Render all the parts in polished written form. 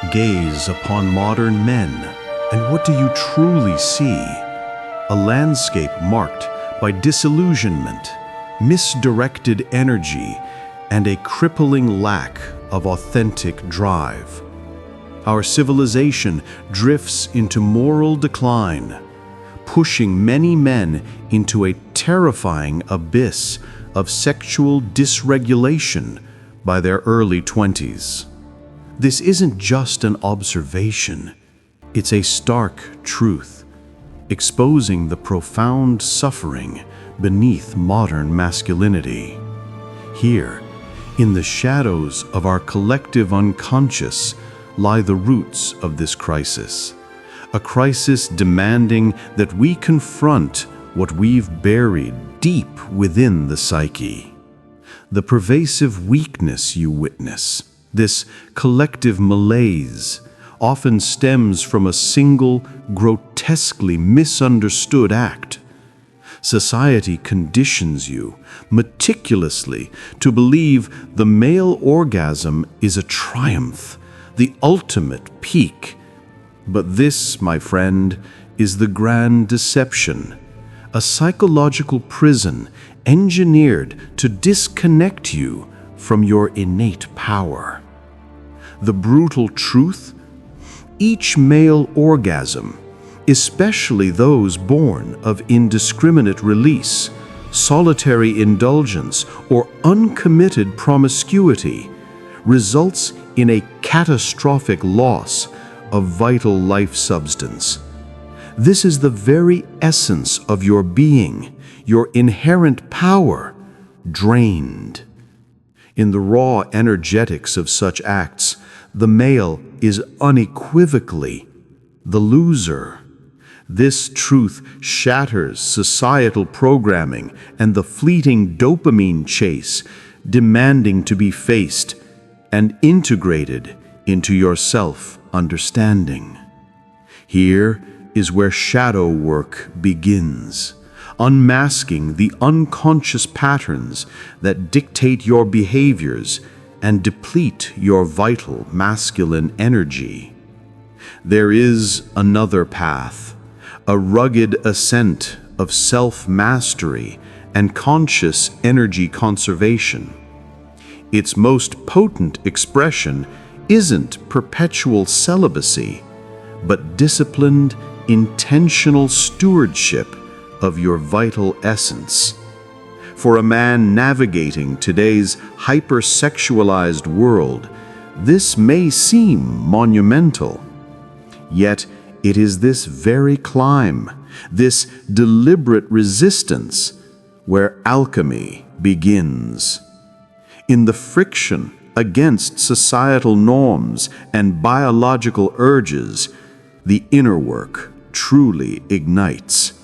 Gaze upon modern men, and what do you truly see? A landscape marked by disillusionment, misdirected energy, and a crippling lack of authentic drive. Our civilization drifts into moral decline, pushing many men into a terrifying abyss of sexual dysregulation by their early 20s. This isn't just an observation, it's a stark truth, exposing the profound suffering beneath modern masculinity. Here, in the shadows of our collective unconscious, lie the roots of this crisis. A crisis demanding that we confront what we've buried deep within the psyche. The pervasive weakness you witness, this collective malaise, often stems from a single, grotesquely misunderstood act. Society conditions you meticulously to believe the male orgasm is a triumph, the ultimate peak. But this, my friend, is the grand deception, a psychological prison engineered to disconnect you from your innate power. The brutal truth: each male orgasm, especially those born of indiscriminate release, solitary indulgence, or uncommitted promiscuity, results in a catastrophic loss of vital life substance. This is the very essence of your being, your inherent power, drained. In the raw energetics of such acts, the male is unequivocally the loser. This truth shatters societal programming and the fleeting dopamine chase, demanding to be faced and integrated into your self-understanding. Here is where shadow work begins, unmasking the unconscious patterns that dictate your behaviors and deplete your vital masculine energy. There is another path, a rugged ascent of self-mastery and conscious energy conservation. Its most potent expression isn't perpetual celibacy, but disciplined, intentional stewardship of your vital essence. For a man navigating today's hypersexualized world, this may seem monumental. Yet it is this very climb, this deliberate resistance, where alchemy begins. In the friction against societal norms and biological urges, the inner work truly ignites.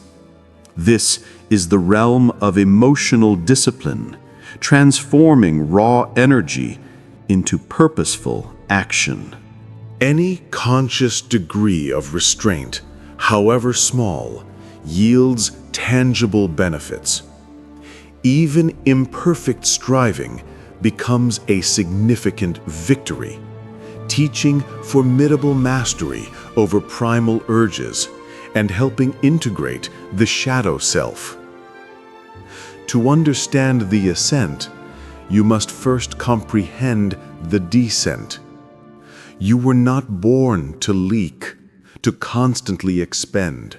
This is the realm of emotional discipline, transforming raw energy into purposeful action. Any conscious degree of restraint, however small, yields tangible benefits. Even imperfect striving becomes a significant victory, teaching formidable mastery over primal urges and helping integrate the shadow self. To understand the ascent, you must first comprehend the descent. You were not born to leak, to constantly expend.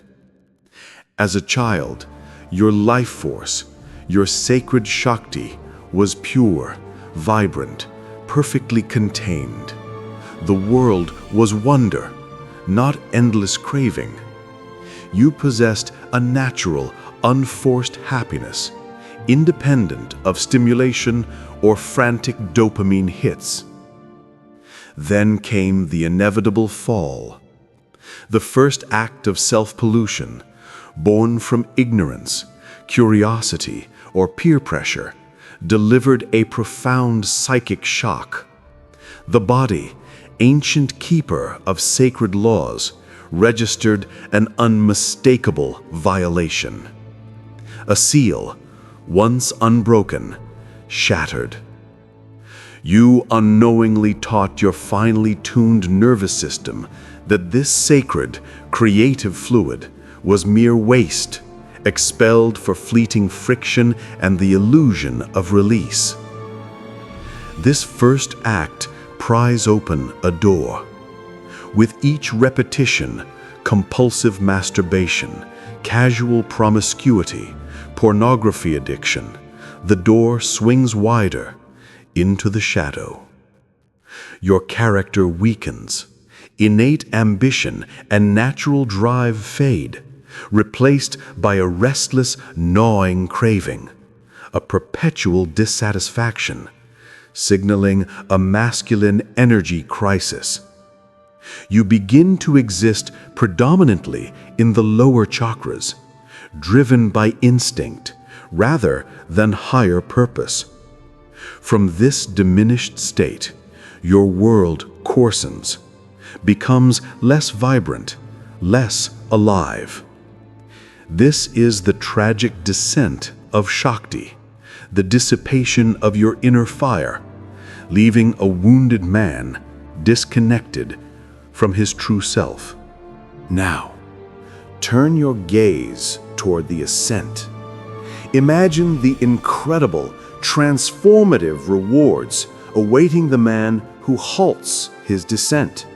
As a child, your life force, your sacred Shakti, was pure, vibrant, perfectly contained. The world was wonder, not endless craving. You possessed a natural, unforced happiness, independent of stimulation or frantic dopamine hits. Then came the inevitable fall, the first act of self-pollution, born from ignorance, curiosity, or peer pressure, delivered a profound psychic shock. The body, ancient keeper of sacred laws, registered an unmistakable violation. A seal, once unbroken, shattered. You unknowingly taught your finely tuned nervous system that this sacred, creative fluid was mere waste, expelled for fleeting friction and the illusion of release. This first act pries open a door. With each repetition, compulsive masturbation, casual promiscuity, pornography addiction, the door swings wider into the shadow. Your character weakens. Innate ambition and natural drive fade, replaced by a restless, gnawing craving, a perpetual dissatisfaction, signaling a masculine energy crisis. You begin to exist predominantly in the lower chakras, driven by instinct rather than higher purpose. From this diminished state, your world coarsens, becomes less vibrant, less alive. This is the tragic descent of Shakti, the dissipation of your inner fire, leaving a wounded man disconnected from his true self. Now, turn your gaze toward the ascent. Imagine the incredible, transformative rewards awaiting the man who halts his descent,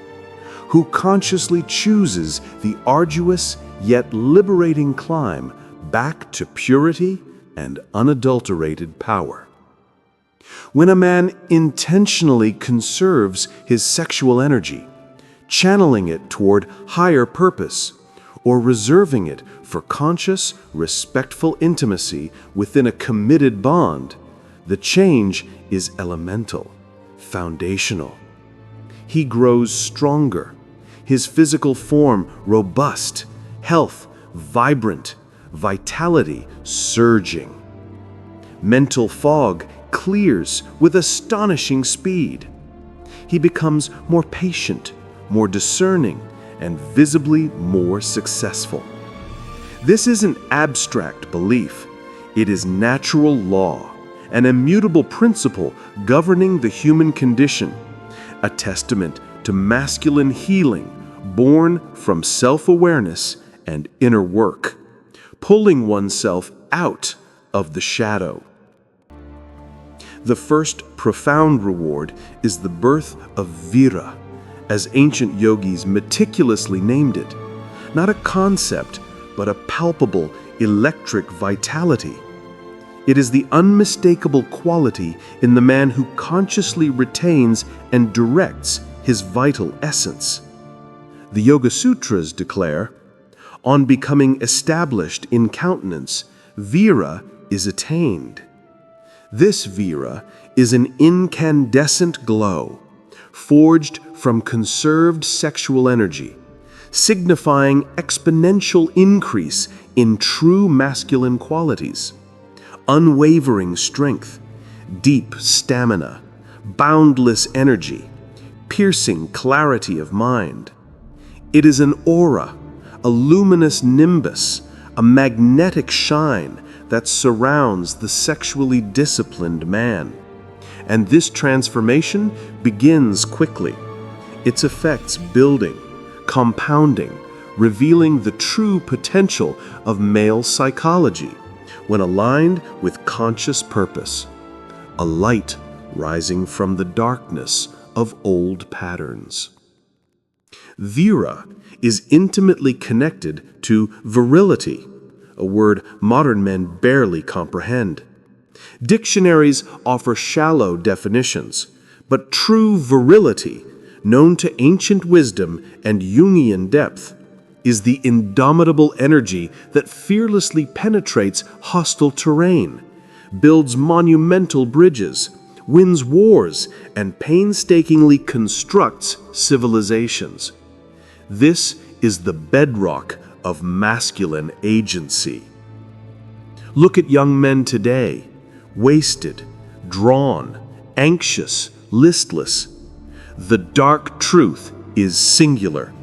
who consciously chooses the arduous yet liberating climb back to purity and unadulterated power. When a man intentionally conserves his sexual energy, channeling it toward higher purpose, or reserving it for conscious, respectful intimacy within a committed bond, the change is elemental, foundational. He grows stronger, his physical form robust, health vibrant, vitality surging. Mental fog clears with astonishing speed. He becomes more patient, more discerning, and visibly more successful. This isn't abstract belief. It is natural law, an immutable principle governing the human condition, a testament to masculine healing born from self-awareness and inner work, pulling oneself out of the shadow. The first profound reward is the birth of Vira, as ancient yogis meticulously named it, not a concept, but a palpable, electric vitality. It is the unmistakable quality in the man who consciously retains and directs his vital essence. The Yoga Sutras declare, on becoming established in countenance, Vira is attained. This Vira is an incandescent glow, forged from conserved sexual energy, signifying exponential increase in true masculine qualities, unwavering strength, deep stamina, boundless energy, piercing clarity of mind. It is an aura, a luminous nimbus, a magnetic shine that surrounds the sexually disciplined man. And this transformation begins quickly, its effects building, compounding, revealing the true potential of male psychology when aligned with conscious purpose, a light rising from the darkness of old patterns. Vira is intimately connected to virility, a word modern men barely comprehend. Dictionaries offer shallow definitions, but true virility, known to ancient wisdom and Jungian depth, is the indomitable energy that fearlessly penetrates hostile terrain, builds monumental bridges, wins wars, and painstakingly constructs civilizations. This is the bedrock of masculine agency. Look at young men today, wasted, drawn, anxious, listless. The dark truth is singular.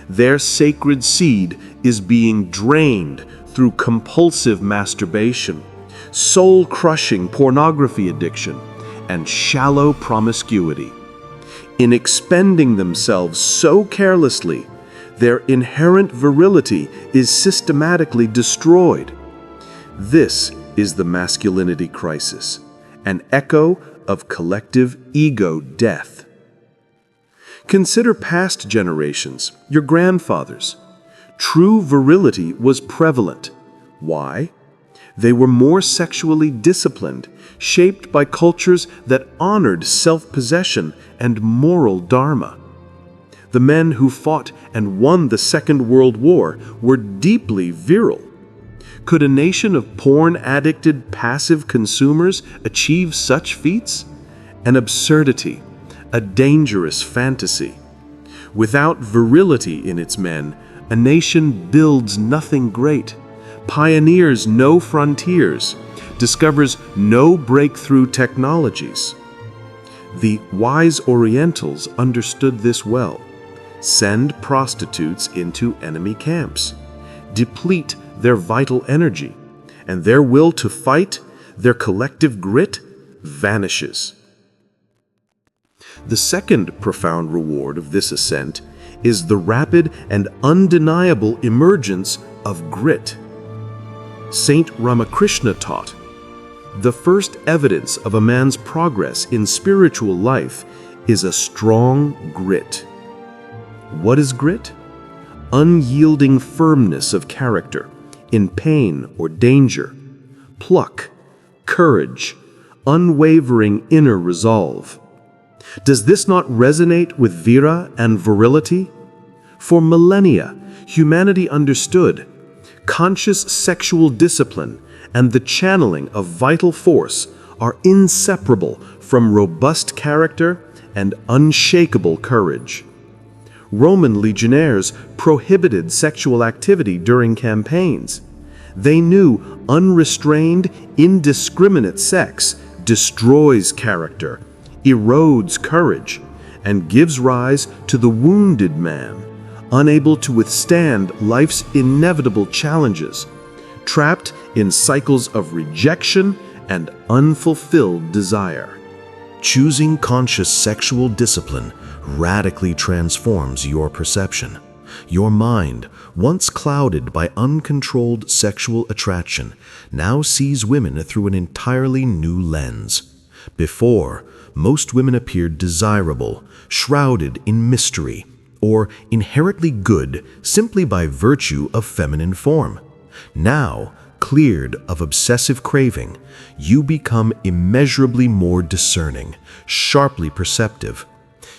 Their sacred seed is being drained through compulsive masturbation, soul-crushing pornography addiction, and shallow promiscuity. In expending themselves so carelessly, their inherent virility is systematically destroyed. This is the masculinity crisis, an echo of collective ego death. Consider past generations, your grandfathers. True virility was prevalent. Why? They were more sexually disciplined, shaped by cultures that honored self-possession and moral dharma. The men who fought and won the Second World War were deeply virile. Could a nation of porn-addicted passive consumers achieve such feats? An absurdity, a dangerous fantasy. Without virility in its men, a nation builds nothing great, pioneers no frontiers, discovers no breakthrough technologies. The wise Orientals understood this well. Send prostitutes into enemy camps, deplete their vital energy, and their will to fight, their collective grit, vanishes. The second profound reward of this ascent is the rapid and undeniable emergence of grit. Saint Ramakrishna taught, the first evidence of a man's progress in spiritual life is a strong grit. What is grit? Unyielding firmness of character in pain or danger, pluck, courage, unwavering inner resolve. Does this not resonate with Vira and virility? For millennia, humanity understood conscious sexual discipline and the channeling of vital force are inseparable from robust character and unshakable courage. Roman legionnaires prohibited sexual activity during campaigns. They knew unrestrained, indiscriminate sex destroys character, erodes courage, and gives rise to the wounded man, unable to withstand life's inevitable challenges, trapped in cycles of rejection and unfulfilled desire. Choosing conscious sexual discipline radically transforms your perception. Your mind, once clouded by uncontrolled sexual attraction, now sees women through an entirely new lens. Before, most women appeared desirable, shrouded in mystery, or inherently good simply by virtue of feminine form. Now, cleared of obsessive craving, you become immeasurably more discerning, sharply perceptive.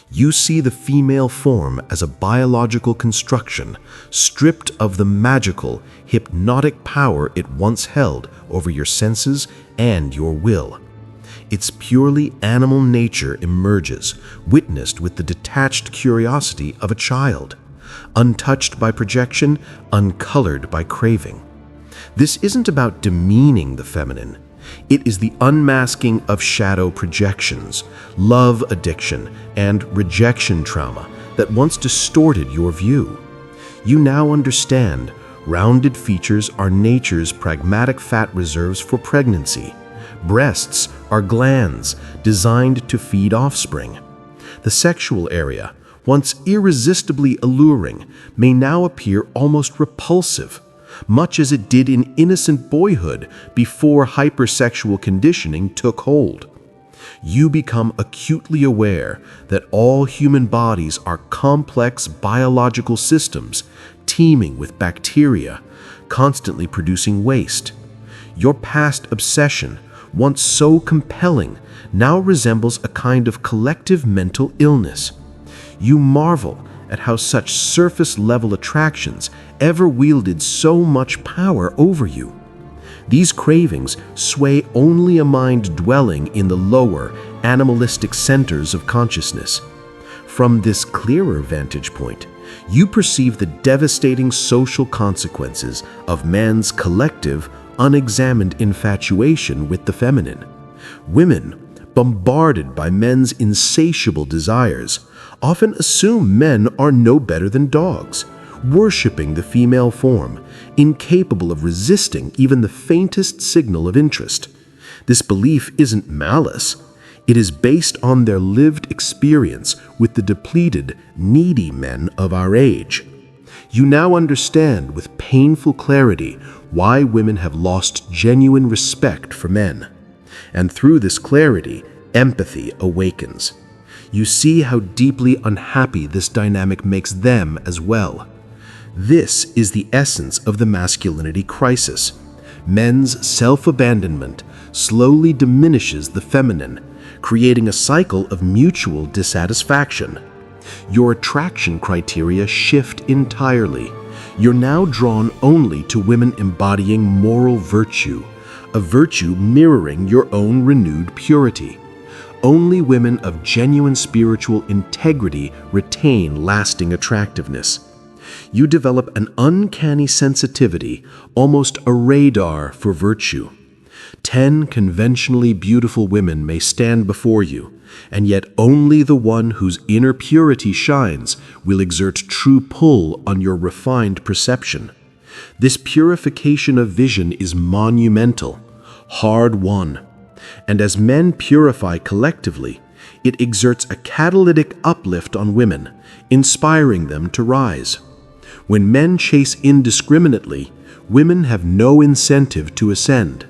You see the female form as a biological construction, stripped of the magical, hypnotic power it once held over your senses and your will. Its purely animal nature emerges, witnessed with the detached curiosity of a child, untouched by projection, uncolored by craving. This isn't about demeaning the feminine. It is the unmasking of shadow projections, love addiction, and rejection trauma that once distorted your view. You now understand rounded features are nature's pragmatic fat reserves for pregnancy. Breasts are glands designed to feed offspring. The sexual area, once irresistibly alluring, may now appear almost repulsive, much as it did in innocent boyhood before hypersexual conditioning took hold. You become acutely aware that all human bodies are complex biological systems teeming with bacteria, constantly producing waste. Your past obsession, once so compelling, now resembles a kind of collective mental illness. You marvel at how such surface-level attractions ever wielded so much power over you. These cravings sway only a mind dwelling in the lower, animalistic centers of consciousness. From this clearer vantage point, you perceive the devastating social consequences of man's collective, unexamined infatuation with the feminine. Women, bombarded by men's insatiable desires, often assume men are no better than dogs, worshipping the female form, incapable of resisting even the faintest signal of interest. This belief isn't malice. It is based on their lived experience with the depleted, needy men of our age. You now understand with painful clarity why women have lost genuine respect for men. And through this clarity, empathy awakens. You see how deeply unhappy this dynamic makes them as well. This is the essence of the masculinity crisis. Men's self-abandonment slowly diminishes the feminine, creating a cycle of mutual dissatisfaction. Your attraction criteria shift entirely. You're now drawn only to women embodying moral virtue, a virtue mirroring your own renewed purity. Only women of genuine spiritual integrity retain lasting attractiveness. You develop an uncanny sensitivity, almost a radar for virtue. 10 conventionally beautiful women may stand before you, and yet only the one whose inner purity shines will exert true pull on your refined perception. This purification of vision is monumental, hard-won. And as men purify collectively, it exerts a catalytic uplift on women, inspiring them to rise. When men chase indiscriminately, women have no incentive to ascend.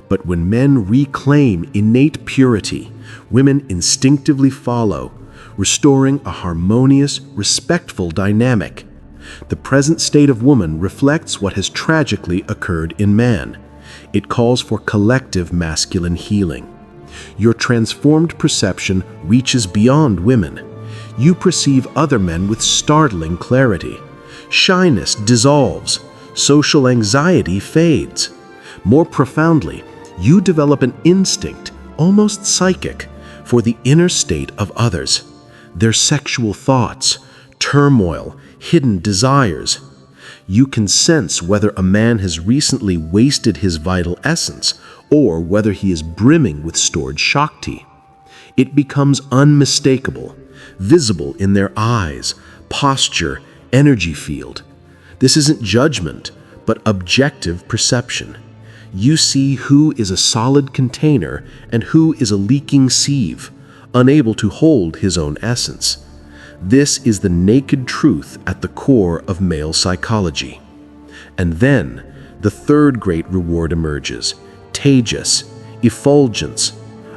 But when men reclaim innate purity, women instinctively follow, restoring a harmonious, respectful dynamic. The present state of woman reflects what has tragically occurred in man. It calls for collective masculine healing. Your transformed perception reaches beyond women. You perceive other men with startling clarity. Shyness dissolves. Social anxiety fades. More profoundly, you develop an instinct, almost psychic, for the inner state of others, their sexual thoughts, turmoil, hidden desires. You can sense whether a man has recently wasted his vital essence or whether he is brimming with stored Shakti. It becomes unmistakable, visible in their eyes, posture, energy field. This isn't judgment, but objective perception. You see who is a solid container and who is a leaking sieve, unable to hold his own essence. This is the naked truth at the core of male psychology. And then, the third great reward emerges, Tejas, effulgence,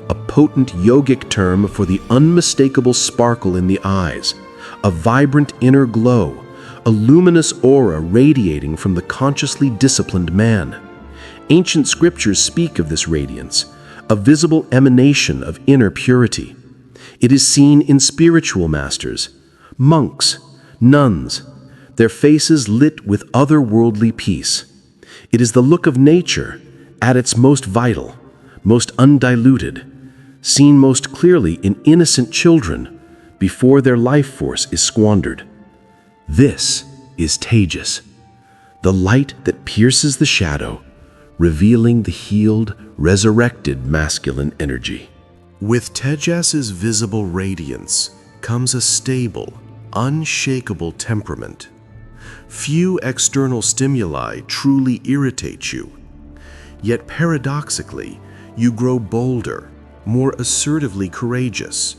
a potent yogic term for the unmistakable sparkle in the eyes, a vibrant inner glow, a luminous aura radiating from the consciously disciplined man. Ancient scriptures speak of this radiance, a visible emanation of inner purity. It is seen in spiritual masters, monks, nuns, their faces lit with otherworldly peace. It is the look of nature, at its most vital, most undiluted, seen most clearly in innocent children before their life force is squandered. This is Tejas, the light that pierces the shadow, revealing the healed, resurrected masculine energy. With Tejas's visible radiance comes a stable, unshakable temperament. Few external stimuli truly irritate you. Yet paradoxically, you grow bolder, more assertively courageous,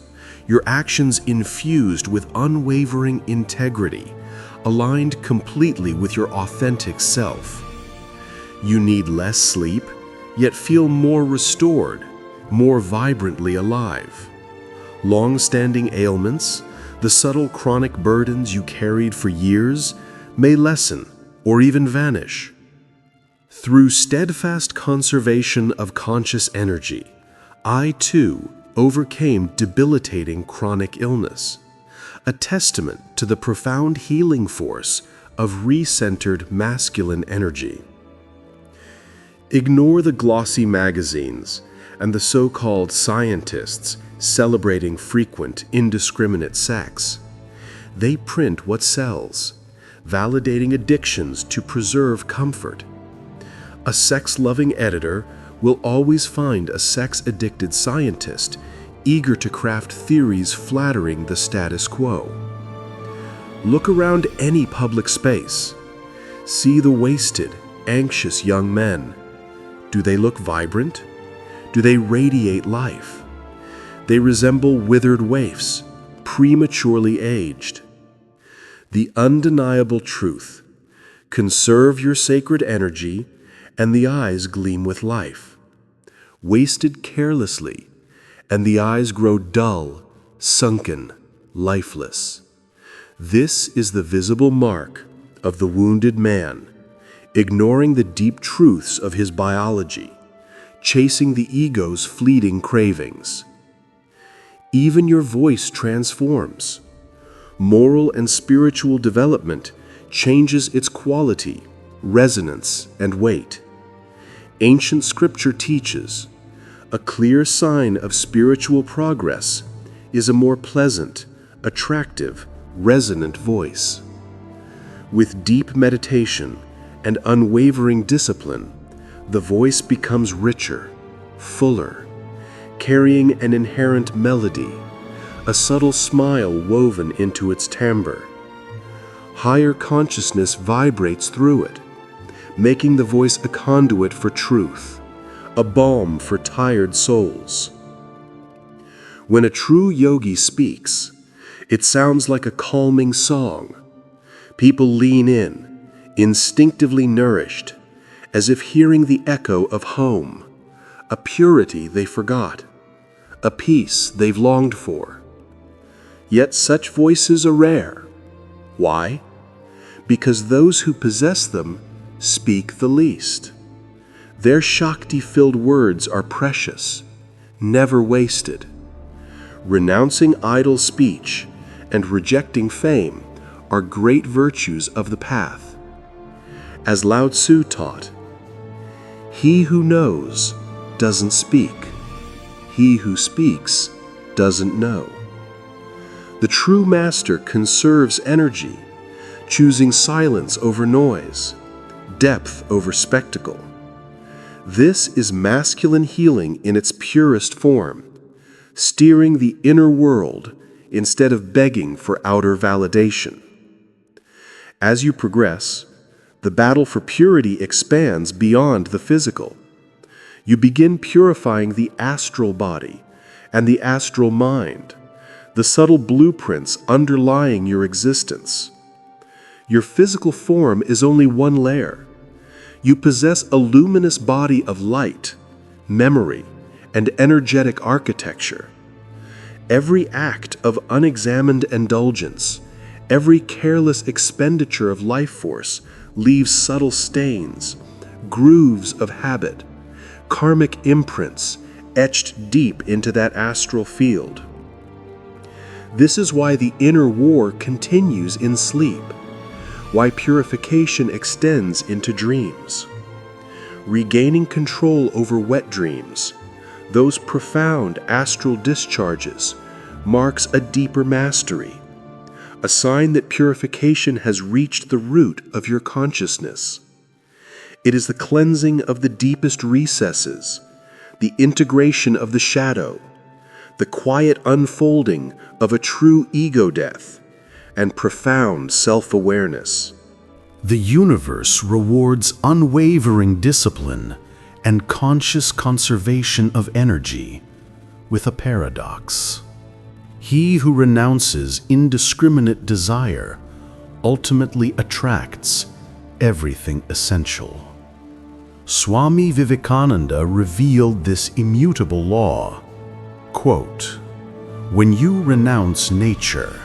your actions infused with unwavering integrity, aligned completely with your authentic self. You need less sleep, yet feel more restored, more vibrantly alive. Long-standing ailments, the subtle chronic burdens you carried for years, may lessen or even vanish. Through steadfast conservation of conscious energy, I too overcame debilitating chronic illness, a testament to the profound healing force of recentered masculine energy. Ignore the glossy magazines and the so-called scientists celebrating frequent, indiscriminate sex. They print what sells, validating addictions to preserve comfort. A sex-loving editor will always find a sex-addicted scientist eager to craft theories flattering the status quo. Look around any public space. See the wasted, anxious young men. Do they look vibrant? Do they radiate life? They resemble withered waifs, prematurely aged. The undeniable truth: conserve your sacred energy, and the eyes gleam with life. Wasted carelessly, and the eyes grow dull, sunken, lifeless. This is the visible mark of the wounded man, ignoring the deep truths of his biology, chasing the ego's fleeting cravings. Even your voice transforms. Moral and spiritual development changes its quality, resonance, and weight. Ancient scripture teaches, a clear sign of spiritual progress is a more pleasant, attractive, resonant voice. With deep meditation and unwavering discipline, the voice becomes richer, fuller, carrying an inherent melody, a subtle smile woven into its timbre. Higher consciousness vibrates through it, making the voice a conduit for truth, a balm for tired souls. When a true yogi speaks, it sounds like a calming song. People lean in, instinctively nourished, as if hearing the echo of home, a purity they forgot, a peace they've longed for. Yet such voices are rare. Why? Because those who possess them speak the least. Their Shakti-filled words are precious, never wasted. Renouncing idle speech and rejecting fame are great virtues of the path. As Lao Tzu taught, he who knows doesn't speak. He who speaks doesn't know. The true master conserves energy, choosing silence over noise, depth over spectacle. This is masculine healing in its purest form, steering the inner world instead of begging for outer validation. As you progress, the battle for purity expands beyond the physical. You begin purifying the astral body and the astral mind, the subtle blueprints underlying your existence. Your physical form is only one layer. You possess a luminous body of light, memory, and energetic architecture. Every act of unexamined indulgence, every careless expenditure of life force leaves subtle stains, grooves of habit, karmic imprints etched deep into that astral field. This is why the inner war continues in sleep, why purification extends into dreams. Regaining control over wet dreams, those profound astral discharges, marks a deeper mastery, a sign that purification has reached the root of your consciousness. It is the cleansing of the deepest recesses, the integration of the shadow, the quiet unfolding of a true ego death, and profound self-awareness. The universe rewards unwavering discipline and conscious conservation of energy with a paradox. He who renounces indiscriminate desire ultimately attracts everything essential. Swami Vivekananda revealed this immutable law. Quote, "When you renounce nature,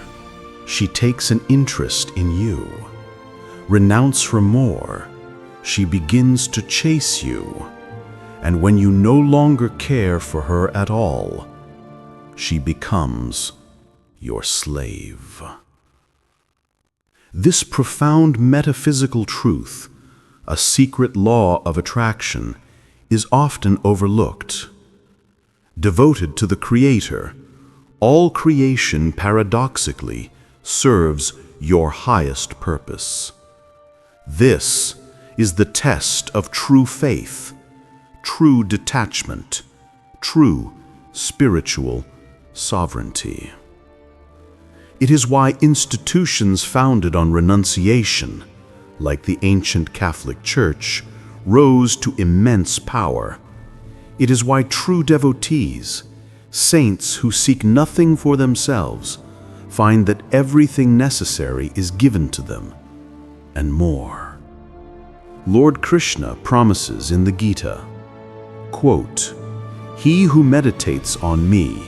she takes an interest in you. Renounce her more, she begins to chase you. And when you no longer care for her at all, she becomes your slave." This profound metaphysical truth, a secret law of attraction, is often overlooked. Devoted to the Creator, all creation paradoxically serves your highest purpose. This is the test of true faith, true detachment, true spiritual sovereignty. It is why institutions founded on renunciation, like the ancient Catholic Church, rose to immense power. It is why true devotees, Saints who seek nothing for themselves find that everything necessary is given to them, and more. Lord Krishna promises in the Gita, quote, "He who meditates on me,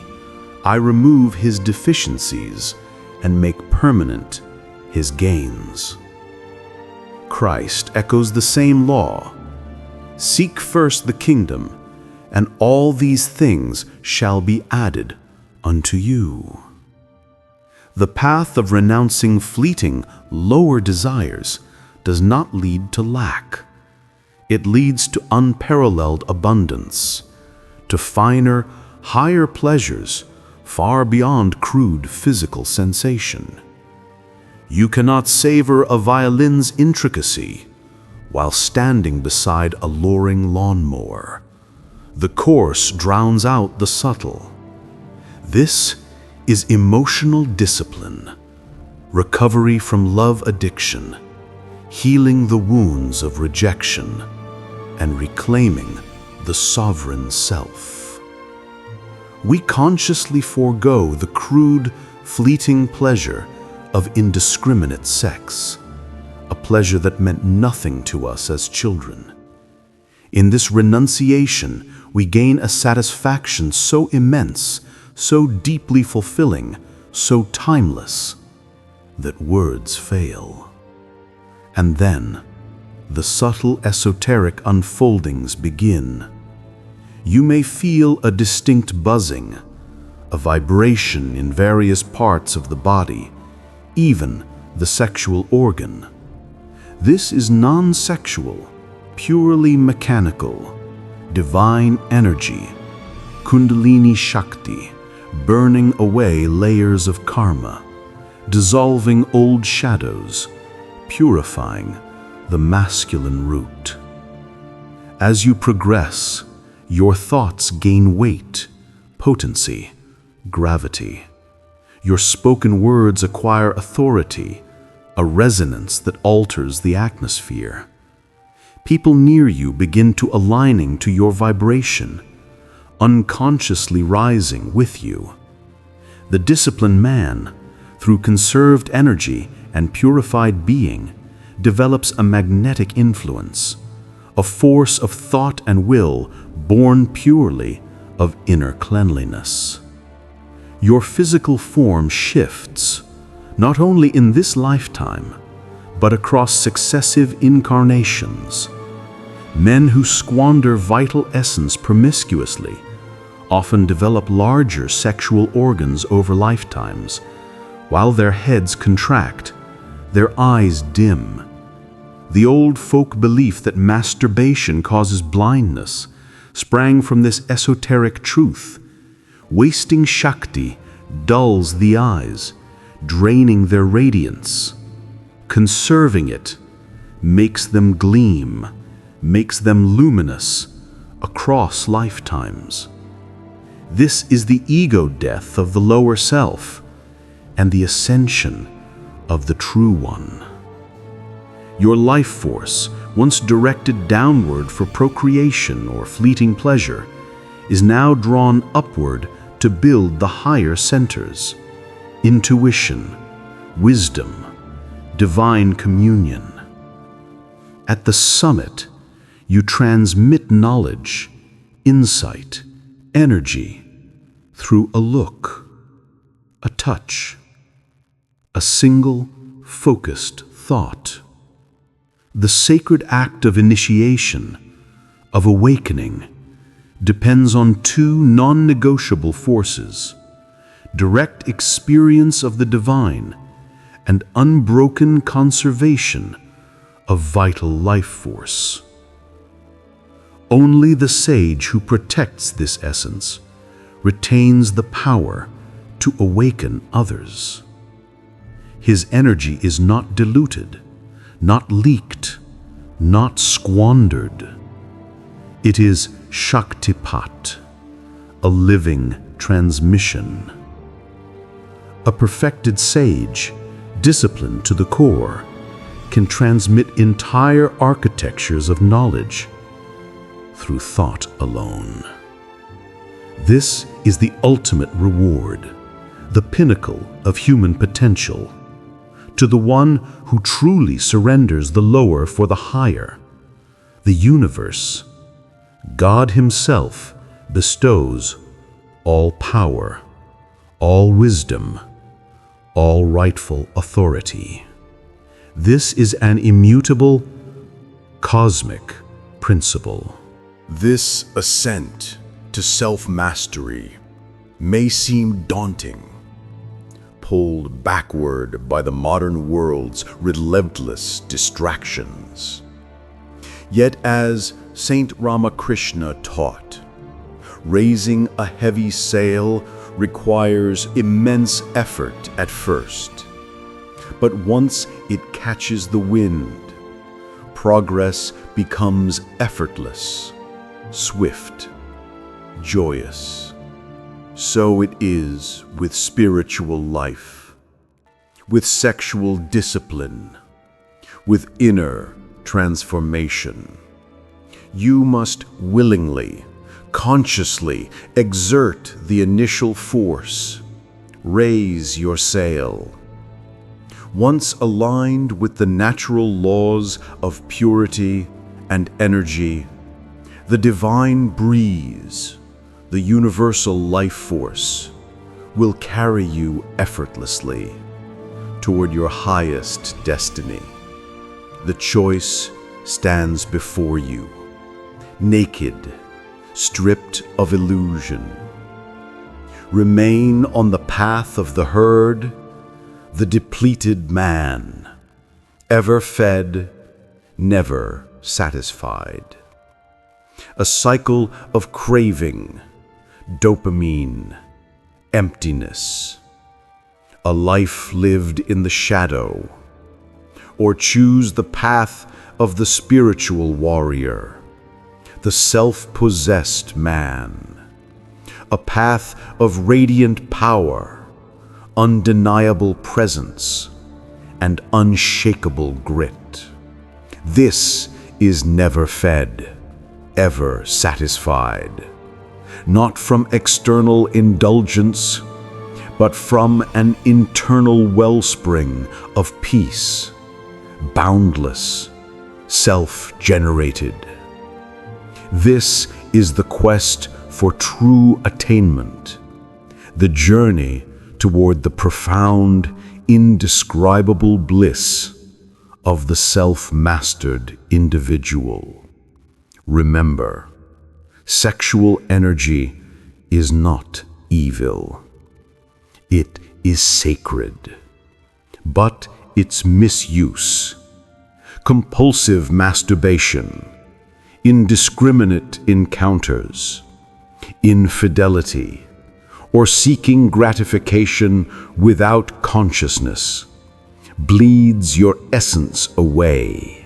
I remove his deficiencies and make permanent his gains." Christ echoes the same law. Seek first the kingdom, and all these things shall be added unto you. The path of renouncing fleeting, lower desires does not lead to lack. It leads to unparalleled abundance, to finer, higher pleasures far beyond crude physical sensation. You cannot savor a violin's intricacy while standing beside a luring lawnmower. The coarse drowns out the subtle. This is emotional discipline, recovery from love addiction, healing the wounds of rejection, and reclaiming the sovereign self. We consciously forego the crude, fleeting pleasure of indiscriminate sex, a pleasure that meant nothing to us as children. In this renunciation, we gain a satisfaction so immense, so deeply fulfilling, so timeless, that words fail. And then, the subtle esoteric unfoldings begin. You may feel a distinct buzzing, a vibration in various parts of the body, even the sexual organ. This is non-sexual, purely mechanical, divine energy, Kundalini Shakti, burning away layers of karma, dissolving old shadows, purifying the masculine root. As you progress, your thoughts gain weight, potency, gravity. Your spoken words acquire authority, a resonance that alters the atmosphere. People near you begin to aligning to your vibration, unconsciously rising with you. The disciplined man, through conserved energy and purified being, develops a magnetic influence, a force of thought and will born purely of inner cleanliness. Your physical form shifts, not only in this lifetime, but across successive incarnations. Men who squander vital essence promiscuously often develop larger sexual organs over lifetimes, while their heads contract, their eyes dim. The old folk belief that masturbation causes blindness sprang from this esoteric truth. Wasting Shakti dulls the eyes, draining their radiance. Conserving it makes them gleam, makes them luminous across lifetimes. This is the ego death of the lower self and the ascension of the true one. Your life force, once directed downward for procreation or fleeting pleasure, is now drawn upward to build the higher centers: intuition, wisdom, divine communion. At the summit, you transmit knowledge, insight, energy through a look, a touch, a single focused thought. The sacred act of initiation, of awakening, depends on two non-negotiable forces: direct experience of the divine and unbroken conservation of vital life force. Only the sage who protects this essence retains the power to awaken others. His energy is not diluted, not leaked, not squandered. It is Shaktipat, a living transmission. A perfected sage, disciplined to the core, can transmit entire architectures of knowledge through thought alone. This is the ultimate reward, the pinnacle of human potential. To the one who truly surrenders the lower for the higher, the universe, God Himself bestows all power, all wisdom, all rightful authority. This is an immutable, cosmic principle. This ascent to self-mastery may seem daunting, pulled backward by the modern world's relentless distractions. Yet as Saint Ramakrishna taught, raising a heavy sail requires immense effort at first. But once it catches the wind, progress becomes effortless, swift, joyous. So it is with spiritual life, with sexual discipline, with inner transformation. You must willingly, consciously exert the initial force, raise your sail. Once aligned with the natural laws of purity and energy, the divine breeze, the universal life force, will carry you effortlessly toward your highest destiny. The choice stands before you, naked, stripped of illusion. Remain on the path of the herd, the depleted man, ever fed, never satisfied. A cycle of craving, dopamine, emptiness. A life lived in the shadow. Or choose the path of the spiritual warrior, the self-possessed man. A path of radiant power, undeniable presence, and unshakable grit. This is never fed, ever satisfied, not from external indulgence, but from an internal wellspring of peace, boundless, self-generated. This is the quest for true attainment, the journey toward the profound, indescribable bliss of the self-mastered individual. Remember, sexual energy is not evil. It is sacred. But its misuse, compulsive masturbation, indiscriminate encounters, infidelity, or seeking gratification without consciousness, bleeds your essence away.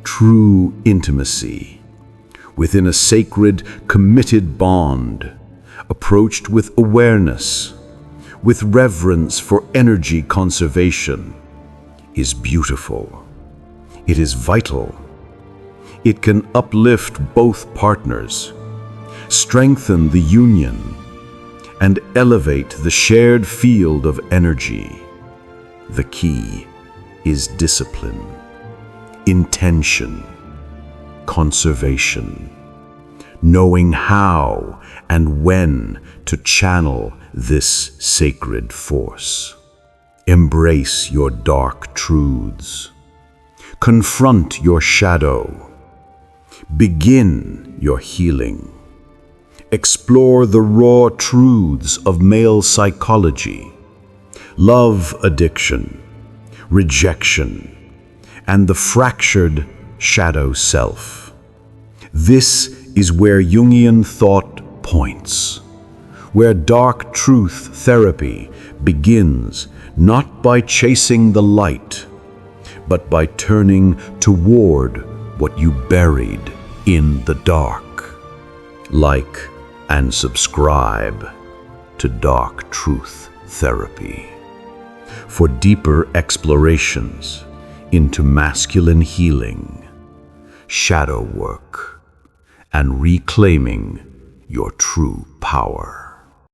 True intimacy, within a sacred, committed bond, approached with awareness, with reverence for energy conservation, is beautiful. It is vital. It can uplift both partners, strengthen the union, and elevate the shared field of energy. The key is discipline, intention, conservation, knowing how and when to channel this sacred force. Embrace your dark truths. Confront your shadow. Begin your healing. Explore the raw truths of male psychology, love addiction, rejection, and the fractured shadow self. This is where Jungian thought points, where dark truth therapy begins not by chasing the light, but by turning toward what you buried in the dark. Like and subscribe to Dark Truth Therapy for deeper explorations into masculine healing, shadow work, and reclaiming your true power.